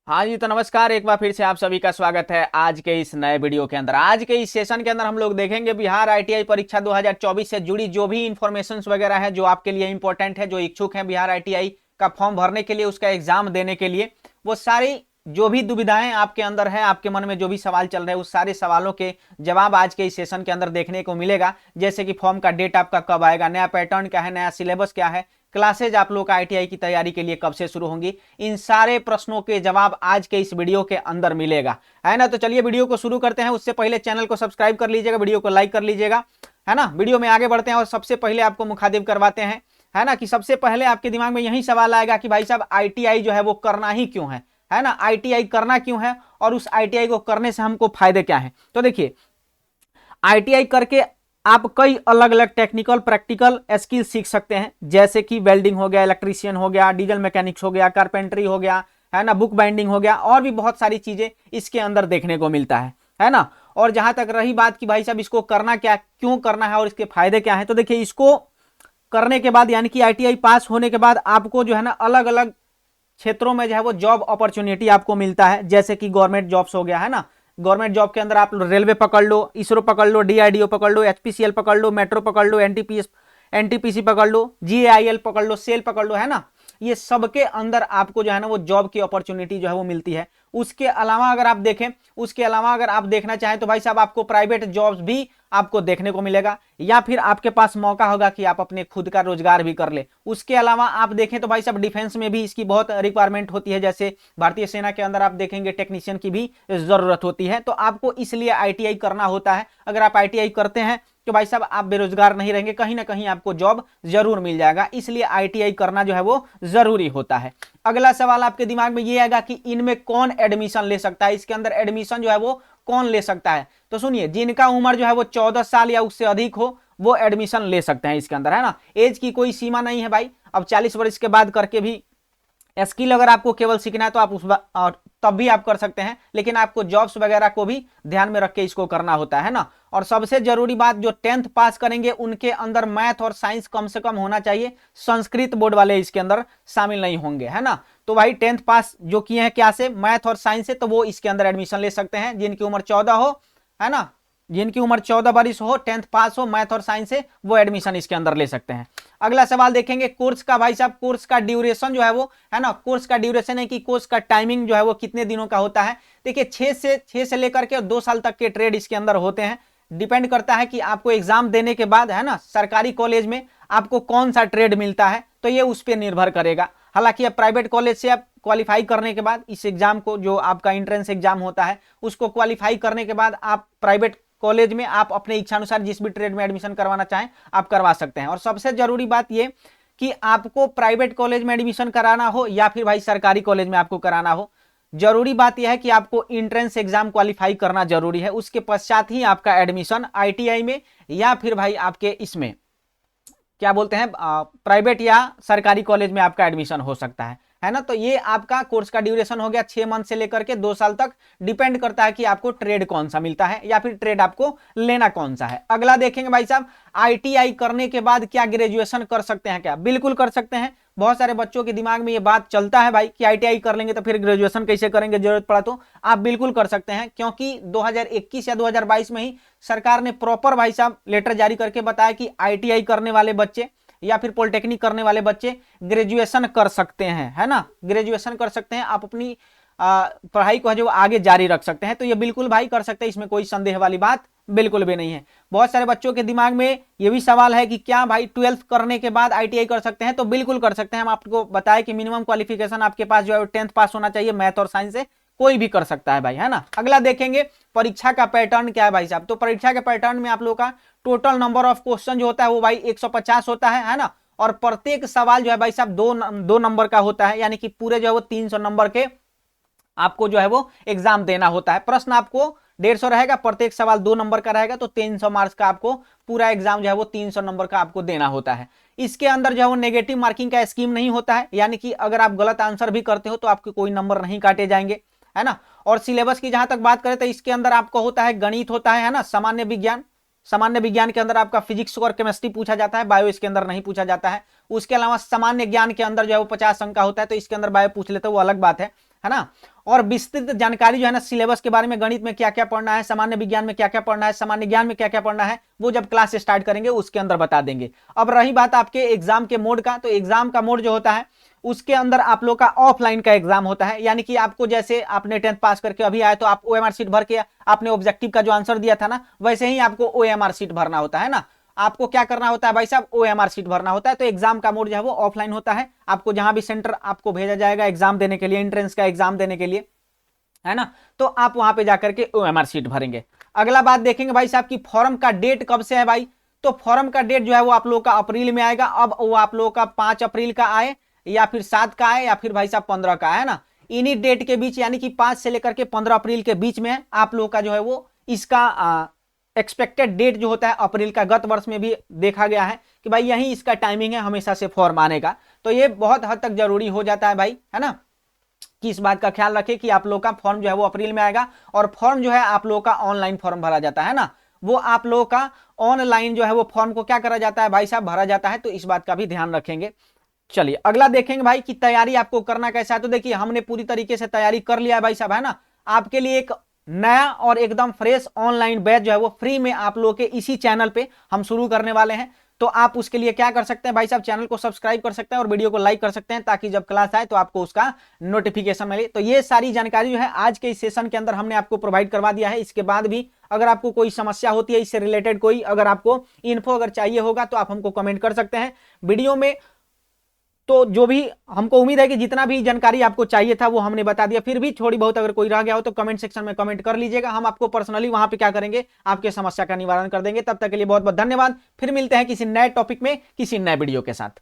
हाँ जी, तो नमस्कार। एक बार फिर से आप सभी का स्वागत है आज के इस नए वीडियो के अंदर। आज के इस सेशन के अंदर हम लोग देखेंगे बिहार आईटीआई परीक्षा 2024 से जुड़ी जो भी इंफॉर्मेशन वगैरह है जो आपके लिए इंपॉर्टेंट है, जो इच्छुक हैं बिहार आईटीआई का फॉर्म भरने के लिए, उसका एग्जाम देने के लिए, वो सारी जो भी दुविधाएं आपके अंदर है, आपके मन में जो भी सवाल चल रहे हैं, उस सारे सवालों के जवाब आज के इस सेशन के अंदर देखने को मिलेगा। जैसे कि फॉर्म का डेट आपका कब आएगा, नया पैटर्न क्या है, नया सिलेबस क्या है, क्लासेज आप लोग का आईटीआई की तैयारी के लिए कब से शुरू होंगी, इन सारे प्रश्नों के जवाब आज के इस वीडियो के अंदर मिलेगा, है ना। तो चलिए वीडियो को शुरू करते हैं। उससे पहले चैनल को सब्सक्राइब कर लीजिएगा, वीडियो को लाइक कर लीजिएगा, है ना। वीडियो में आगे बढ़ते हैं और सबसे पहले आपको मुखातिब करवाते हैं, है ना, कि सबसे पहले आपके दिमाग में यही सवाल आएगा कि भाई साहब आईटीआई जो है वो करना ही क्यों है ना, आईटीआई करना क्यों है और उस आईटीआई को करने से हमको फायदे क्या है। तो देखिए, आईटीआई करके आप कई अलग अलग टेक्निकल प्रैक्टिकल स्किल सीख सकते हैं, जैसे कि वेल्डिंग हो गया, इलेक्ट्रीशियन हो गया, डीजल मैकेनिक्स हो गया, कारपेंटरी हो गया, है ना, बुक बाइंडिंग हो गया, और भी बहुत सारी चीजें इसके अंदर देखने को मिलता है ना। और जहां तक रही बात कि भाई साहब इसको करना क्या, क्यों करना है और इसके फायदे क्या है, तो देखिए, इसको करने के बाद यानी कि आईटीआई पास होने के बाद आपको जो है ना अलग अलग क्षेत्रों में जो है वो जॉब अपॉर्चुनिटी आपको मिलता है, जैसे कि गवर्नमेंट जॉब्स हो गया, है ना। गवर्नमेंट जॉब के अंदर आप रेलवे पकड़ लो, इसरो पकड़ लो, डीआरडीओ पकड़ लो, एचपीसीएल पकड़ लो, मेट्रो पकड़ लो, एनटीपीएस एनटीपीसी पकड़ लो, जीएआईएल पकड़ लो, सेल पकड़ लो, है ना। ये सबके अंदर आपको जो है ना वो जॉब की अपॉर्चुनिटी जो है वो मिलती है। उसके अलावा अगर आप देखें, उसके अलावा अगर आप देखना चाहें तो भाई साहब आपको प्राइवेट जॉब्स भी आपको देखने को मिलेगा, या फिर आपके पास मौका होगा कि आप अपने खुद का रोजगार भी कर ले। उसके अलावा आप देखें तो भाई साहब डिफेंस में भी इसकी बहुत रिक्वायरमेंट होती है, जैसे भारतीय सेना के अंदर आप देखेंगे टेक्नीशियन की भी जरूरत होती है। तो आपको इसलिए आईटीआई करना होता है। अगर आप आईटीआई करते हैं तो भाई साहब आप बेरोजगार नहीं रहेंगे, कहीं ना कहीं आपको जॉब जरूर मिल जाएगा, इसलिए आईटीआई करना जो है वो जरूरी होता है। अगला सवाल आपके दिमाग में ये आएगा कि इनमें कौन एडमिशन ले सकता है, इसके अंदर एडमिशन जो है वो कौन ले सकता है। तो सुनिए, जिनका उम्र जो है वो 14 साल या उससे अधिक हो वो एडमिशन ले सकते हैं इसके अंदर, है ना। एज की कोई सीमा नहीं है भाई। अब 40 वर्ष के बाद करके भी स्किल अगर आपको केवल सीखना है तो आप तब भी आप कर सकते हैं, लेकिन आपको जॉब्स वगैरह को भी ध्यान में रख के इसको करना होता है ना। और सबसे जरूरी बात, जो 10th पास करेंगे उनके अंदर मैथ और साइंस कम से कम होना चाहिए। संस्कृत बोर्ड वाले इसके अंदर शामिल नहीं होंगे, है ना। तो भाई 10th पास जो किए हैं क्या से, मैथ और साइंस से, तो वो इसके अंदर एडमिशन ले सकते हैं। जिनकी उम्र 14 हो, है ना, जिनकी उम्र 14 वर्ष हो, 10th पास हो, मैथ और साइंस से, वो एडमिशन इसके अंदर ले सकते हैं। अगला सवाल देखेंगे कोर्स का। भाई साहब कोर्स का ड्यूरेशन जो है वो, है ना, कोर्स का ड्यूरेशन है कि कोर्स का टाइमिंग जो है वो कितने दिनों का होता है। देखिए, 6 से लेकर के 2 साल तक के ट्रेड इसके अंदर होते हैं। डिपेंड करता है कि आपको एग्जाम देने के बाद, है ना, सरकारी कॉलेज में आपको कौन सा ट्रेड मिलता है, तो ये उस पर निर्भर करेगा। हालांकि अब प्राइवेट कॉलेज से आप क्वालिफाई करने के बाद इस एग्जाम को, जो आपका एंट्रेंस एग्जाम होता है, उसको क्वालिफाई करने के बाद आप प्राइवेट कॉलेज में आप अपने इच्छानुसार जिस भी ट्रेड में एडमिशन करवाना चाहें आप करवा सकते हैं। और सबसे जरूरी बात यह कि आपको प्राइवेट कॉलेज में एडमिशन कराना हो या फिर भाई सरकारी कॉलेज में आपको कराना हो, जरूरी बात यह है कि आपको एंट्रेंस एग्जाम क्वालिफाई करना जरूरी है। उसके पश्चात ही आपका एडमिशन आईटीआई में या फिर भाई आपके इसमें क्या बोलते हैं प्राइवेट या सरकारी कॉलेज में आपका एडमिशन हो सकता है ना। तो ये आपका कोर्स का ड्यूरेशन हो गया 6 मंथ से लेकर के 2 साल तक। डिपेंड करता है कि आपको ट्रेड कौन सा मिलता है या फिर ट्रेड आपको लेना कौन सा है। अगला देखेंगे भाई साहब, आईटीआई करने के बाद क्या ग्रेजुएशन कर सकते हैं क्या? बिल्कुल कर सकते हैं। बहुत सारे बच्चों के दिमाग में ये बात चलता है भाई कि आईटीआई कर लेंगे तो फिर ग्रेजुएशन कैसे करेंगे, जरूरत पड़ा तो। आप बिल्कुल कर सकते हैं, क्योंकि 2021 या 2022 में ही सरकार ने प्रॉपर भाई साहब लेटर जारी करके बताया कि आईटीआई करने वाले बच्चे या फिर पॉलिटेक्निक करने वाले बच्चे ग्रेजुएशन कर सकते हैं, है ना, ग्रेजुएशन कर सकते हैं। आप अपनी पढ़ाई को जो आगे जारी रख सकते हैं, तो ये बिल्कुल भाई कर सकते हैं, इसमें कोई संदेह वाली बात बिल्कुल भी नहीं है। बहुत सारे बच्चों के दिमाग में ये भी सवाल है कि क्या भाई 12th करने के बाद आईटीआई कर सकते हैं, तो बिल्कुल कर सकते हैं। हम आपको बताएं कि मिनिमम क्वालिफिकेशन आपके पास जो है 10th पास होना चाहिए, मैथ और साइंस से, कोई भी कर सकता है भाई, है ना। अगला देखेंगे परीक्षा का पैटर्न क्या है भाई साहब। तो परीक्षा के पैटर्न में आप लोगों का टोटल नंबर ऑफ क्वेश्चन जो होता है वो भाई 150 होता है ना। और प्रत्येक सवाल जो है भाई साहब दो नंबर का होता है, यानी कि पूरे जो है वो 300 नंबर के आपको जो है वो एग्जाम देना होता है। प्रश्न आपको 150 रहेगा, प्रत्येक सवाल 2 नंबर का रहेगा, तो 300 मार्क्स का आपको पूरा एग्जाम जो है वो 300 नंबर का आपको देना होता है। इसके अंदर जो है वो नेगेटिव मार्किंग का स्कीम नहीं होता है, यानी कि अगर आप गलत आंसर भी करते हो तो आपके कोई नंबर नहीं काटे जाएंगे, है ना। और सिलेबस की जहां तक बात करें तो इसके अंदर आपको होता है गणित होता है ना, सामान्य विज्ञान के अंदर आपका फिजिक्स और केमिस्ट्री पूछा जाता है, बायो इसके अंदर नहीं पूछा जाता है। उसके अलावा सामान्य ज्ञान के अंदर जो है वो 50 अंक का होता है, तो इसके अंदर बायो पूछ लेते हैं, वो अलग बात है है ना। और विस्तृत जानकारी जो है ना सिलेबस के बारे में, गणित में क्या क्या पढ़ना है, सामान्य विज्ञान में क्या क्या पढ़ना है, सामान्य ज्ञान में क्या क्या पढ़ना है, वो जब क्लास स्टार्ट करेंगे उसके अंदर बता देंगे। अब रही बात आपके एग्जाम के मोड का, तो एग्जाम का मोड जो होता है उसके अंदर आप लोग का ऑफलाइन का एग्जाम होता है, यानी कि आपको जैसे आपने 10th पास करके अभी आए तो आप ओएमआर शीट भर के आपने ऑब्जेक्टिव का जो आंसर दिया था ना, वैसे ही आपको ओएमआर शीट भरना होता है ना। आपको क्या करना होता है भाई साहब, ओएमआर शीट भरना होता है। तो एग्जाम का मोड जो है वो ऑफलाइन होता है, आपको जहां भी सेंटर आपको भेजा जाएगा एग्जाम देने के लिए, एंट्रेंस का एग्जाम देने के लिए, है ना, तो आप वहां पे जाकर के ओएमआर शीट भरेंगे। अगला बात देखेंगे भाई साहब की फॉर्म का डेट कब से है भाई, तो फॉर्म का डेट जो है वो आप लोगों का अप्रैल में आएगा। अब वो आप लोगों का 5 अप्रैल का आए या फिर 7 का आए या फिर भाई साहब 15 का है ना, इन्हीं डेट के बीच यानी कि 5 से लेकर के 15 अप्रैल के बीच में आप लोगों का जो है वो इसका एक्सपेक्टेड डेट जो होता है अप्रैल का। गत वर्ष में भी देखा गया है कि भाई यही इसका टाइमिंग है हमेशा से फॉर्म आने का। तो ये बहुत हद तक जरूरी हो जाता है भाई, है ना, कि इस बात का ख्याल रखें कि आप लोग का फॉर्म जो है वो अप्रैल में आएगा। और फॉर्म जो है आप लोग का ऑनलाइन फॉर्म भरा जाता है ना, वो आप लोगों का ऑनलाइन जो है वो फॉर्म को क्या करा जाता है भाई साहब, भरा जाता है। तो इस बात का भी ध्यान रखेंगे। चलिए अगला देखेंगे भाई कि तैयारी आपको करना कैसा है। तो देखिए हमने पूरी तरीके से तैयारी कर लिया है भाई साहब, है ना। आपके लिए एक नया और एकदम फ्रेश ऑनलाइन बैच जो है वो फ्री में आप लोगों के इसी चैनल पे हम शुरू करने वाले हैं। तो आप उसके लिए क्या कर सकते हैं भाई साहब, चैनल को सब्सक्राइब कर सकते हैं और वीडियो को लाइक कर सकते हैं, ताकि जब क्लास आए तो आपको उसका नोटिफिकेशन मिले। तो ये सारी जानकारी जो है आज के इस सेशन के अंदर हमने आपको प्रोवाइड करवा दिया है। इसके बाद भी अगर आपको कोई समस्या होती है इससे रिलेटेड, कोई अगर आपको इन्फो अगर चाहिए होगा तो आप हमको कमेंट कर सकते हैं वीडियो में। तो जो भी हमको उम्मीद है कि जितना भी जानकारी आपको चाहिए था वो हमने बता दिया। फिर भी थोड़ी बहुत अगर कोई रह गया हो तो कमेंट सेक्शन में कमेंट कर लीजिएगा, हम आपको पर्सनली वहां पे क्या करेंगे, आपके समस्या का निवारण कर देंगे। तब तक के लिए बहुत बहुत धन्यवाद। फिर मिलते हैं किसी नए टॉपिक में किसी नए वीडियो के साथ।